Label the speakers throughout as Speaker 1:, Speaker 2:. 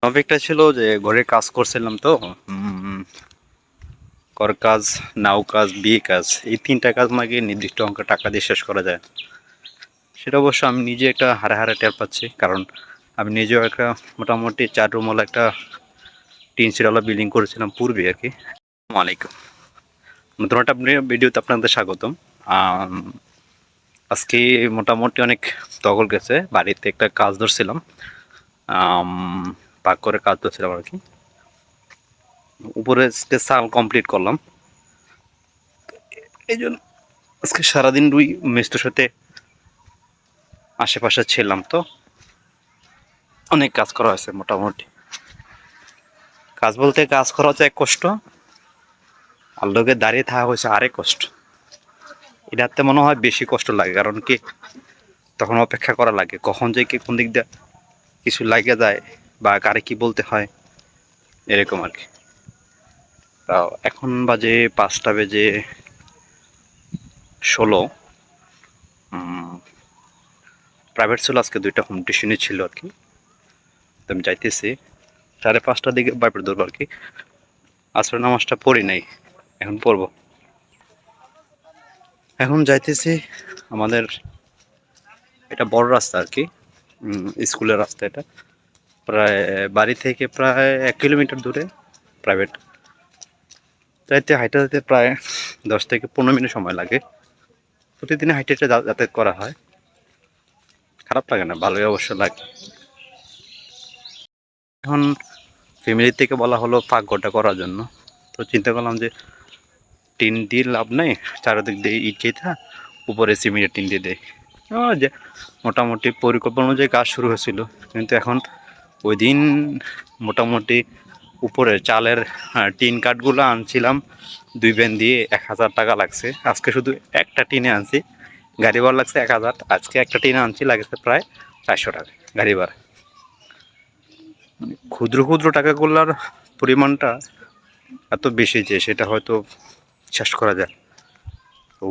Speaker 1: টপিকটা ছিল যে ঘরে কাজ করছিলাম তো ঘর কাজ, নাও কাজ, বিয়ে কাজ, এই তিনটা কাজ নাকি নির্দিষ্ট অঙ্কের টাকা দিয়ে শেষ করা যায়। সেটা অবশ্য আমি নিজে একটা হারে হারে টের পাচ্ছি, কারণ আমি নিজেও একটা মোটামুটি 4 রুমওয়ালা একটা টিন শেডওয়ালা বিল্ডিং করেছিলাম পূর্বে আর কি। আসসালামু আলাইকুম, নতুন একটা ভিডিওতে আপনাদের স্বাগতম। আজকে মোটামুটি অনেক তগল গেছে, বাড়িতে একটা কাজ ধরছিলাম, পাক করে কাজ ধরছিলাম আর কি। উপরে সাল কমপ্লিট করলাম, এই জন্য আজকে সারাদিন মিস্ত্রির সাথে আশেপাশে ছিলাম, তো অনেক কাজ করা হয়েছে। মোটামুটি কাজ বলতে কাজ করা হচ্ছে এক কষ্ট, আর লোকে দাঁড়িয়ে থাকা হয়েছে আরেক কষ্ট। এটাতে মনে হয় বেশি কষ্ট লাগে, কারণ কি তখন অপেক্ষা করা লাগে কখন যে কি কোন দিক দিয়ে কিছু লাগে যায় বা কারে কি বলতে হয়, এরকম আর কি। তাও এখন বাজে 5:16। প্রাইভেট ছিল, আজকে 2টা হোম টিউশনই ছিল আর কি। তো আমি যাইতেছি 5:30টার দিকে প্রাইভেট ধরবো আর কি। আসলে নামাজটা পড়ি নাই, এখন পড়বো। এখন যাইতেছি, আমাদের এটা বড় রাস্তা আর কি, স্কুলের রাস্তা। এটা প্রায় বাড়ি থেকে প্রায় 1 কিলোমিটার দূরে প্রাইভেট। যাইতে হাইটে যেতে প্রায় 10 থেকে 15 মিনিট সময় লাগে। প্রতিদিনে হাইটে হেঁটে যাতায়াত করা হয়, খারাপ লাগে না, ভালোই অবশ্য লাগে। এখন ফ্যামিলি থেকে বলা হলো পাকঘরটা করার জন্য, তো চিন্তা করলাম যে টিন দিয়ে লাভ নেই, চারিদিক দিয়ে ইট গেথা উপরে সিমেন্টের টিন দিয়ে দেয়। যে মোটামুটি পরিকল্পনা অনুযায়ী কাজ শুরু হয়েছিল, কিন্তু এখন ওই দিন মোটামুটি উপরে চালের টিন কাঠগুলো আনছিলাম 2 ভ্যান দিয়ে, 1000 টাকা লাগছে। আজকে শুধু একটা টিনে আনছি, গাড়ি ভাড়া লাগছে 1000। আজকে একটা টিনে আনছি, লাগছে প্রায় 400 টাকা গাড়ি ভাড়া। ক্ষুদ্র ক্ষুদ্র টাকাগুলোর পরিমাণটা এত বেশি যে সেটা হয়তো শেষ করা যায়, তো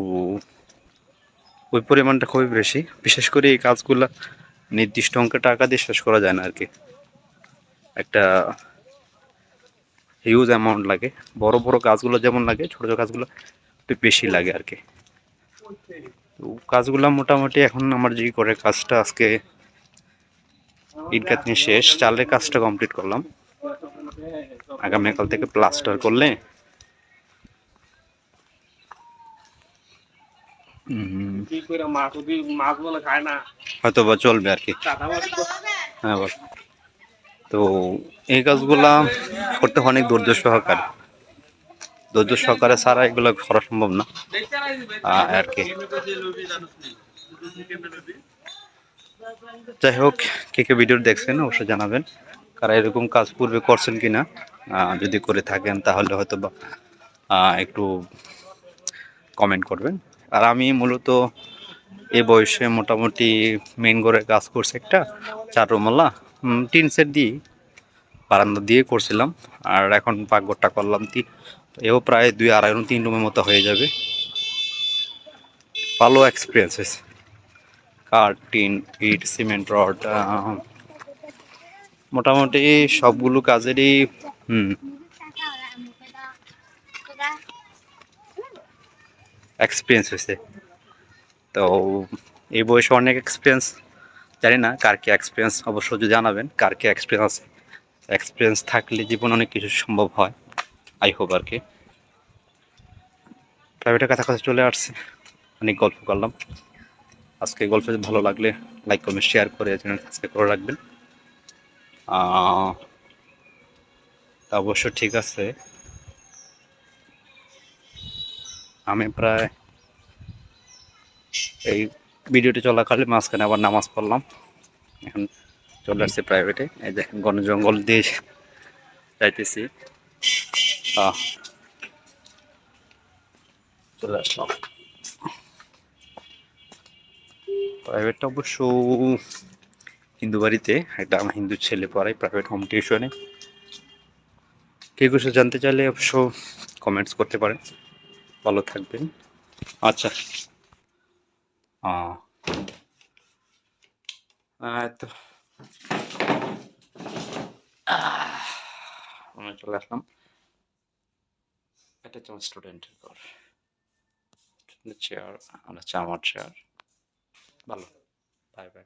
Speaker 1: ওই পরিমাণটা খুবই বেশি। বিশেষ করে এই কাজগুলো নির্দিষ্ট অঙ্কের টাকা দিয়ে শেষ করা যায় না আর কি, একটা হিউজ অ্যামাউন্ট লাগে। বড় বড় কাজগুলো যেমন লাগে, ছোটো ছোটো কাজগুলো একটু বেশি লাগে আর কি। তো কাজগুলো মোটামুটি এখন আমার যে করে কাজটা আজকে ইট গাঁথনি শেষ, চালের কাজটা কমপ্লিট করলাম। আগামীকাল থেকে প্লাস্টার করলে হয়তো বা চলবে আর কি। হ্যাঁ বল। তো এই কাজগুলা করতে অনেক ধৈর্য সহকারে ছাড়া এগুলো করা সম্ভব না আর কি। যাই হোক, কে কে ভিডিও দেখছেন অবশ্যই জানাবেন, কারা এরকম কাজ পূর্বে করছেন কিনা। যদি করে থাকেন তাহলে হয়তো বা একটু কমেন্ট করবেন। আর আমি মূলত এই বয়সে মোটামুটি মেইন ঘরের কাজ করছি, একটা 4 রুমওয়ালা টিন সেট দিয়ে বারান্দা দিয়ে করছিলাম। আর এখন পাকঘরটা করলাম, এও প্রায় 2-2.5-3 রুমের মতো হয়ে যাবে। ভালো এক্সপিরিয়েন্স হয়েছে। কাঠ, টিন, ইট, সিমেন্ট, রড, মোটামুটি সবগুলো কাজেরই এক্সপিরিয়েন্স হয়েছে। তো এই বয়সে অনেক এক্সপিরিয়েন্স, জানি না কার কি এক্সপিরিয়েন্স, অবশ্যই যদি জানাবেন কার কি এক্সপিরিয়েন্স আছে। এক্সপিরিয়েন্স থাকলে জীবনে অনেক কিছু সম্ভব হয়, আই হোপ আর কি। প্রাইভেটের কাছাকাছি চলে আসছে, অনেক গল্প করলাম। আজকে গল্প ভালো লাগলে লাইক কমেন্ট শেয়ার করে চ্যানেল সাবস্ক্রাইব করে রাখবেন। তা অবশ্য ঠিক আছে, আমি প্রায় এই ভিডিওটি চলাকালে মাঝখানে আবার নামাজ পড়লাম। এখন চলে আসছে প্রাইভেটে, এই দেখেন ঘন জঙ্গল দিয়ে যাইতেছি, চলে আসলাম। প্রাইভেটটা অবশ্য হিন্দু বাড়িতে, একটা আমার হিন্দু ছেলে পড়ায় প্রাইভেট হোম টিউশনে। কেউ কিছু জানতে চাইলে অবশ্য কমেন্টস করতে পারেন। ভালো থাকবেন। আচ্ছা, তো আমি চলে আসলাম। এটা হচ্ছে আমার স্টুডেন্টের ঘর। চেয়ার আর হচ্ছে আমার চেয়ার। ভালো। Bye bye.